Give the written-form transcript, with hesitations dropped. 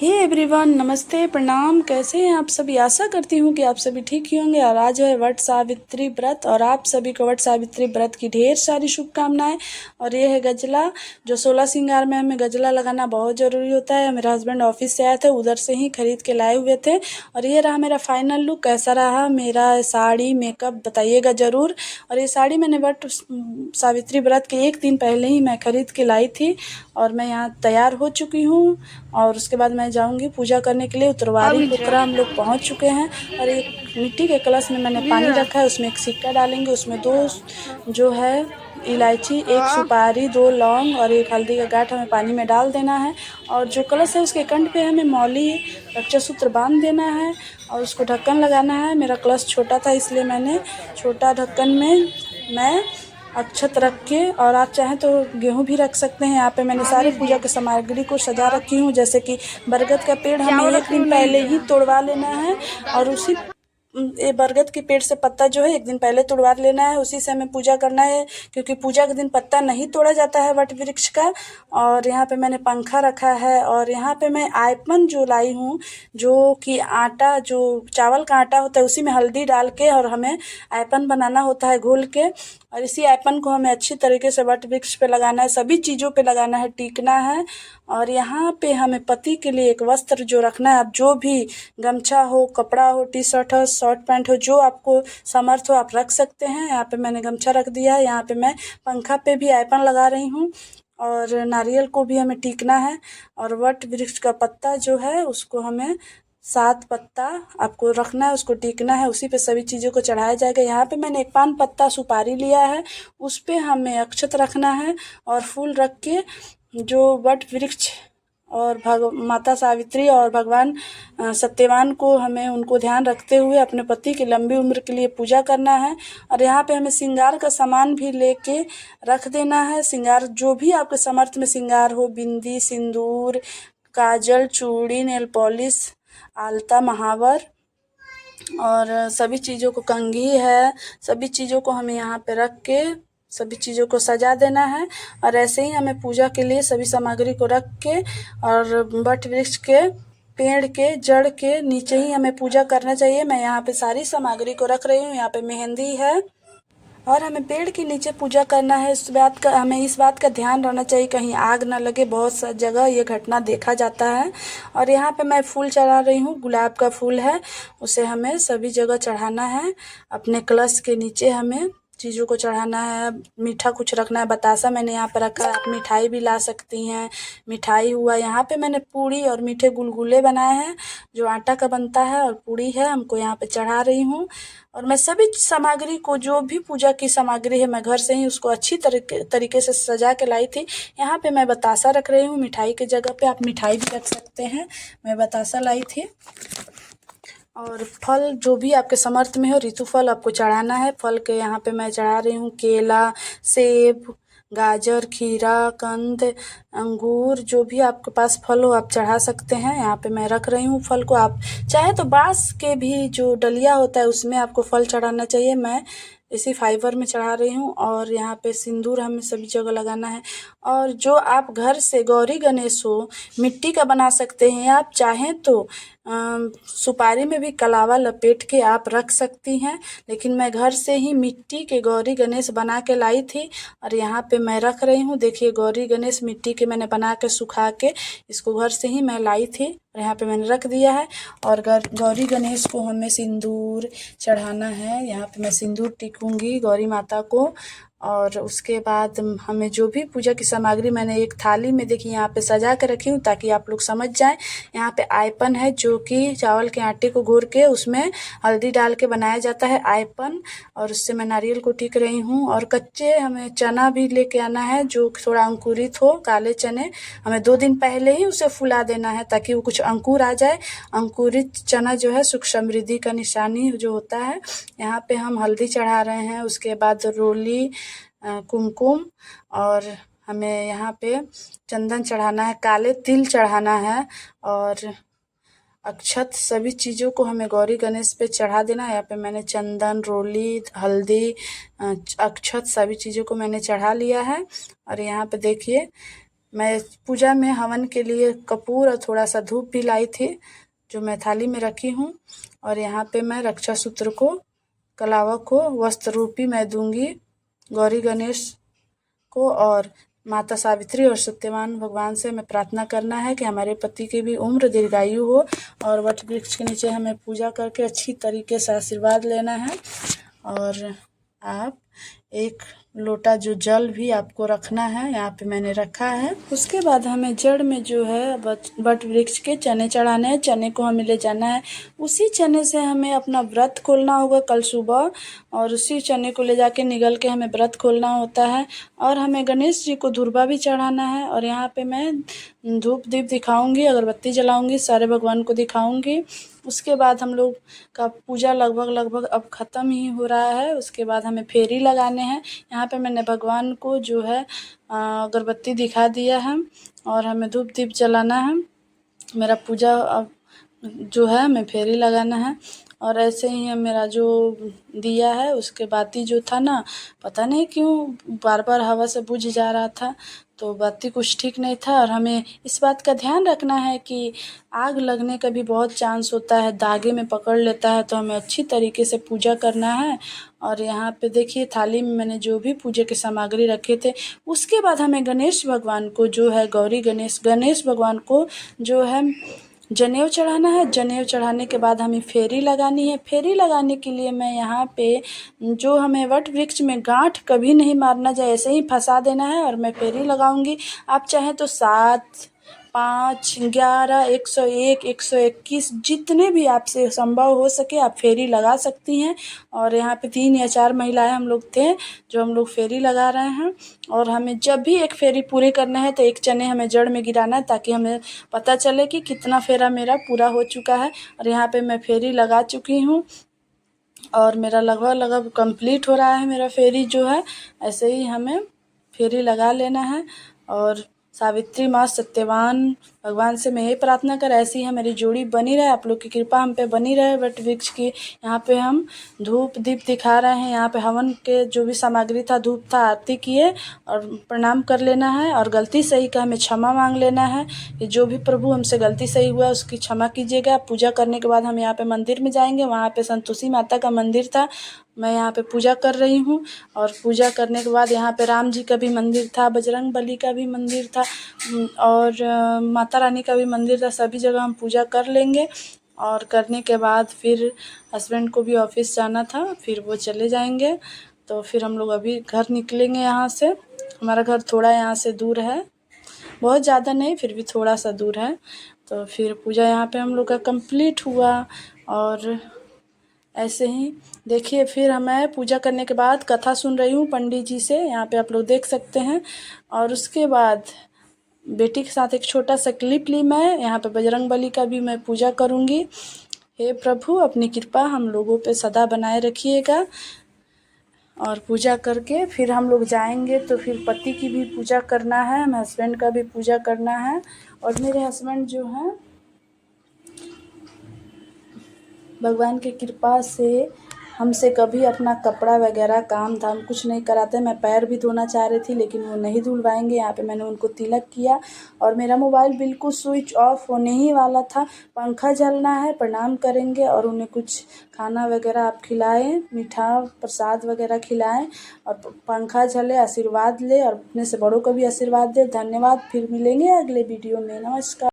Hey everyone, नमस्ते, प्रणाम। कैसे हैं आप सभी? आशा करती हूँ कि आप सभी ठीक ही होंगे। और आज है वट सावित्री व्रत और आप सभी को वट सावित्री व्रत की ढेर सारी शुभकामनाएं। और ये है गजला, जो 16 श्रृंगार में हमें गजला लगाना बहुत ज़रूरी होता है। मेरा हस्बैंड ऑफिस से आए थे, उधर से ही खरीद के लाए हुए थे। और ये रहा मेरा फाइनल लुक। कैसा रहा मेरा साड़ी मेकअप बताइएगा ज़रूर। और ये साड़ी मैंने वट सावित्री व्रत के एक दिन पहले ही मैं खरीद के लाई थी और मैं यहाँ तैयार हो चुकी हूँ। और उसके बाद मैं जाऊंगी पूजा करने के लिए। उत्तरवारी पोखरा हम लोग पहुँच चुके हैं। और एक मिट्टी के कलश में मैंने पानी रखा है, उसमें एक सिक्का डालेंगे, उसमें 2 जो है इलायची, 1 सुपारी, 2 लौंग और 1 हल्दी का गांठ हमें पानी में डाल देना है। और जो कलश है उसके कंठ पे हमें मौली रक्षा सूत्र बांध देना है और उसको ढक्कन लगाना है। मेरा कलश छोटा था इसलिए मैंने छोटा ढक्कन में मैं अक्षत रख के, और आप चाहें तो गेहूँ भी रख सकते हैं। यहाँ पे मैंने सारे पूजा की सामग्री को सजा रखी हूँ। जैसे कि बरगद का पेड़ हमें एक दिन पहले ही तोड़वा लेना है और उसी ये बरगद के पेड़ से पत्ता जो है एक दिन पहले तोड़वा लेना है, उसी से हमें पूजा करना है, क्योंकि पूजा के दिन पत्ता नहीं तोड़ा जाता है वट वृक्ष का। और यहाँ पे मैंने पंखा रखा है और यहाँ पे मैं आयपन जो लाई हूँ, जो कि आटा, जो चावल का आटा होता है उसी में हल्दी डाल के और हमें आयपन बनाना होता है घोल के। और इसी आयपन को हमें अच्छी तरीके से वट वृक्ष पे लगाना है, सभी चीज़ों पे लगाना है, टीकना है। और यहाँ पे हमें पति के लिए एक वस्त्र जो रखना है, आप जो भी गमछा हो, कपड़ा हो, टी शर्ट हो, शॉर्ट पैंट हो, जो आपको समर्थ हो आप रख सकते हैं। यहाँ पे मैंने गमछा रख दिया है। यहाँ पे मैं पंखा पे भी आयपन लगा रही हूँ और नारियल को भी हमें टीकना है। और वट वृक्ष का पत्ता जो है उसको हमें 7 पत्ता आपको रखना है, उसको टीकना है, उसी पे सभी चीज़ों को चढ़ाया जाएगा। यहाँ पे मैंने एक पान पत्ता सुपारी लिया है, उस पे हमें अक्षत रखना है और फूल रख के जो वट वृक्ष और माता सावित्री और भगवान सत्यवान को हमें उनको ध्यान रखते हुए अपने पति की लंबी उम्र के लिए पूजा करना है। और यहाँ पे हमें श्रृंगार का सामान भी लेके रख देना है। श्रृंगार जो भी आपके समर्थ में श्रृंगार हो, बिंदी, सिंदूर, काजल, चूड़ी, नेल पॉलिश, आलता, महावर और सभी चीज़ों को, कंघी है, सभी चीज़ों को हमें यहाँ पे रख के सभी चीज़ों को सजा देना है। और ऐसे ही हमें पूजा के लिए सभी सामग्री को रख के और वट वृक्ष के पेड़ के जड़ के नीचे ही हमें पूजा करना चाहिए। मैं यहाँ पे सारी सामग्री को रख रही हूँ। यहाँ पे मेहंदी है और हमें पेड़ के नीचे पूजा करना है। हमें इस बात का ध्यान रहना चाहिए कहीं आग ना लगे। बहुत सा जगह ये घटना देखा जाता है। और यहाँ पे मैं फूल चढ़ा रही हूँ, गुलाब का फूल है, उसे हमें सभी जगह चढ़ाना है। अपने कलश के नीचे हमें चीज़ों को चढ़ाना है। मीठा कुछ रखना है, बतासा मैंने यहाँ पर रखा है, आप मिठाई भी ला सकती हैं। मिठाई हुआ, यहाँ पे मैंने पूड़ी और मीठे गुलगुले बनाए हैं जो आटा का बनता है, और पूड़ी है हमको यहाँ पे चढ़ा रही हूँ। और मैं सभी सामग्री को, जो भी पूजा की सामग्री है, मैं घर से ही उसको अच्छी तरीके से सजा के लाई थी। यहाँ पे मैं बतासा रख रही हूँ, मिठाई की जगह पे आप मिठाई भी रख सकते हैं। मैं बतासा लाई थी। और फल जो भी आपके समर्थ में हो, ऋतु फल आपको चढ़ाना है। फल के यहाँ पे मैं चढ़ा रही हूँ केला, सेब, गाजर, खीरा, कंद, अंगूर, जो भी आपके पास फल हो आप चढ़ा सकते हैं। यहाँ पे मैं रख रही हूँ फल को। आप चाहे तो बाँस के भी जो डलिया होता है उसमें आपको फल चढ़ाना चाहिए, मैं इसी फाइबर में चढ़ा रही हूँ। और यहाँ पे सिंदूर हमें सभी जगह लगाना है। और जो आप घर से गौरी गणेश हो मिट्टी का बना सकते हैं, आप चाहें तो सुपारी में भी कलावा लपेट के आप रख सकती हैं, लेकिन मैं घर से ही मिट्टी के गौरी गणेश बना के लाई थी और यहाँ पे मैं रख रही हूँ। देखिए, गौरी गणेश मिट्टी के मैंने बना के सुखा के इसको घर से ही मैं लाई थी और यहाँ पे मैंने रख दिया है। और गौरी गणेश को हमें सिंदूर चढ़ाना है। यहाँ पे मैं सिंदूर टिकूँगी गौरी माता को। और उसके बाद हमें जो भी पूजा की सामग्री मैंने एक थाली में, देखिए यहाँ पे सजा के रखी हूँ ताकि आप लोग समझ जाएं। यहाँ पे आयपन है जो कि चावल के आटे को घोर के उसमें हल्दी डाल के बनाया जाता है आयपन, और उससे मैं नारियल को टिक रही हूँ। और कच्चे हमें चना भी लेके आना है जो थोड़ा अंकुरित हो, काले चने हमें 2 दिन पहले ही उसे फुला देना है ताकि वो कुछ अंकुर आ जाए। अंकुरित चना जो है सुख समृद्धि का निशानी जो होता है। यहाँ पे हम हल्दी चढ़ा रहे हैं, उसके बाद रोली, कुमकुम, और हमें यहाँ पे चंदन चढ़ाना है, काले तिल चढ़ाना है और अक्षत, सभी चीज़ों को हमें गौरी गणेश पे चढ़ा देना है। यहाँ पे मैंने चंदन, रोली, हल्दी, अक्षत, सभी चीज़ों को मैंने चढ़ा लिया है। और यहाँ पे देखिए मैं पूजा में हवन के लिए कपूर और थोड़ा सा धूप भी लाई थी, जो मैं थाली में रखी हूँ। और यहाँ पे मैं रक्षा सूत्र को, कलावा को वस्त्र रूपी मैं दूंगी गौरी गणेश को। और माता सावित्री और सत्यवान भगवान से हमें प्रार्थना करना है कि हमारे पति की भी उम्र दीर्घायु हो। और वट वृक्ष के नीचे हमें पूजा करके अच्छी तरीके से आशीर्वाद लेना है। और आप एक लोटा जो जल भी आपको रखना है, यहाँ पे मैंने रखा है। उसके बाद हमें जड़ में जो है वट वृक्ष के चने चढ़ाने हैं। चने को हमें ले जाना है, उसी चने से हमें अपना व्रत खोलना होगा कल सुबह। और उसी चने को ले जाके निगल के हमें व्रत खोलना होता है। और हमें गणेश जी को धूर्बा भी चढ़ाना है। और यहाँ पे मैं धूप दीप दिखाऊंगी, अगरबत्ती जलाऊंगी, सारे भगवान को दिखाऊंगी। उसके बाद हम लोग का पूजा लगभग अब ख़त्म ही हो रहा है। उसके बाद हमें फेरी लगाने हैं। यहाँ पे मैंने भगवान को जो है अगरबत्ती दिखा दिया है और हमें धूप दीप जलाना है। मेरा पूजा अब जो है हमें फेरी लगाना है। और ऐसे ही मेरा जो दिया है उसके बाती जो था ना, पता नहीं क्यों बार बार हवा से बुझ जा रहा था, तो बाती कुछ ठीक नहीं था। और हमें इस बात का ध्यान रखना है कि आग लगने का भी बहुत चांस होता है, दागे में पकड़ लेता है, तो हमें अच्छी तरीके से पूजा करना है। और यहाँ पे देखिए थाली में मैंने जो भी पूजा के सामग्री रखे थे, उसके बाद हमें गणेश भगवान को जो है गौरी गणेश भगवान को जो है जनेऊ चढ़ाना है। जनेऊ चढ़ाने के बाद हमें फेरी लगानी है। फेरी लगाने के लिए मैं यहाँ पे जो हमें वट वृक्ष में गांठ कभी नहीं मारना चाहिए, ऐसे ही फंसा देना है और मैं फेरी लगाऊंगी। आप चाहें तो 7, 5, 11, 101, 121 जितने भी आपसे संभव हो सके आप फेरी लगा सकती हैं। और यहाँ पे 3 या 4 महिलाएं हम लोग थे जो हम लोग फेरी लगा रहे हैं। और हमें जब भी एक फेरी पूरी करना है तो एक चने हमें जड़ में गिराना है, ताकि हमें पता चले कि कितना फेरा मेरा पूरा हो चुका है। और यहाँ पे मैं फेरी लगा चुकी हूँ और मेरा लगभग कंप्लीट हो रहा है मेरा फेरी जो है। ऐसे ही हमें फेरी लगा लेना है। और सावित्री माँ सत्यवान भगवान से मैं यही प्रार्थना कर, ऐसी ही हमारी जोड़ी बनी रहे, आप लोग की कृपा हम पे बनी रहे वट वृक्ष की। यहाँ पे हम धूप दीप दिखा रहे हैं। यहाँ पे हवन के जो भी सामग्री था, धूप था, आरती किए और प्रणाम कर लेना है। और गलती सही का हमें क्षमा मांग लेना है कि जो भी प्रभु हमसे गलती सही हुआ उसकी क्षमा कीजिएगा। पूजा करने के बाद हम यहाँ पे मंदिर में जाएंगे, वहाँ पे संतोषी माता का मंदिर था, मैं यहाँ पे पूजा कर रही हूँ। और पूजा करने के बाद यहाँ पे राम जी का भी मंदिर था, बजरंग बली का भी मंदिर था और माता रानी का भी मंदिर था। सभी जगह हम पूजा कर लेंगे। और करने के बाद फिर हस्बैंड को भी ऑफिस जाना था, फिर वो चले जाएंगे। तो फिर हम लोग अभी घर निकलेंगे यहाँ से। हमारा घर थोड़ा यहाँ से दूर है, बहुत ज़्यादा नहीं, फिर भी थोड़ा सा दूर है। तो फिर पूजा यहाँ पे हम लोग का कंप्लीट हुआ। और ऐसे ही देखिए फिर मैं पूजा करने के बाद कथा सुन रही हूँ पंडित जी से, यहाँ पे आप लोग देख सकते हैं। और उसके बाद बेटी के साथ एक छोटा सा क्लिप ली मैं, यहाँ पे बजरंग बली का भी मैं पूजा करूँगी। हे प्रभु अपनी कृपा हम लोगों पे सदा बनाए रखिएगा। और पूजा करके फिर हम लोग जाएंगे, तो फिर पति की भी पूजा करना है, हमें हस्बैंड का भी पूजा करना है। और मेरे हस्बैंड जो हैं भगवान की कृपा से हमसे कभी अपना कपड़ा वगैरह काम धाम कुछ नहीं कराते। मैं पैर भी धोना चाह रही थी लेकिन वो नहीं धुलवाएंगे। यहाँ पे मैंने उनको तिलक किया और मेरा मोबाइल बिल्कुल स्विच ऑफ होने ही वाला था। पंखा जलना है, प्रणाम करेंगे और उन्हें कुछ खाना वगैरह आप खिलाएं, मीठा प्रसाद वगैरह खिलाएं और पंखा जले, आशीर्वाद ले और अपने से बड़ों को भी आशीर्वाद दे। धन्यवाद, फिर मिलेंगे अगले वीडियो में। नमस्कार।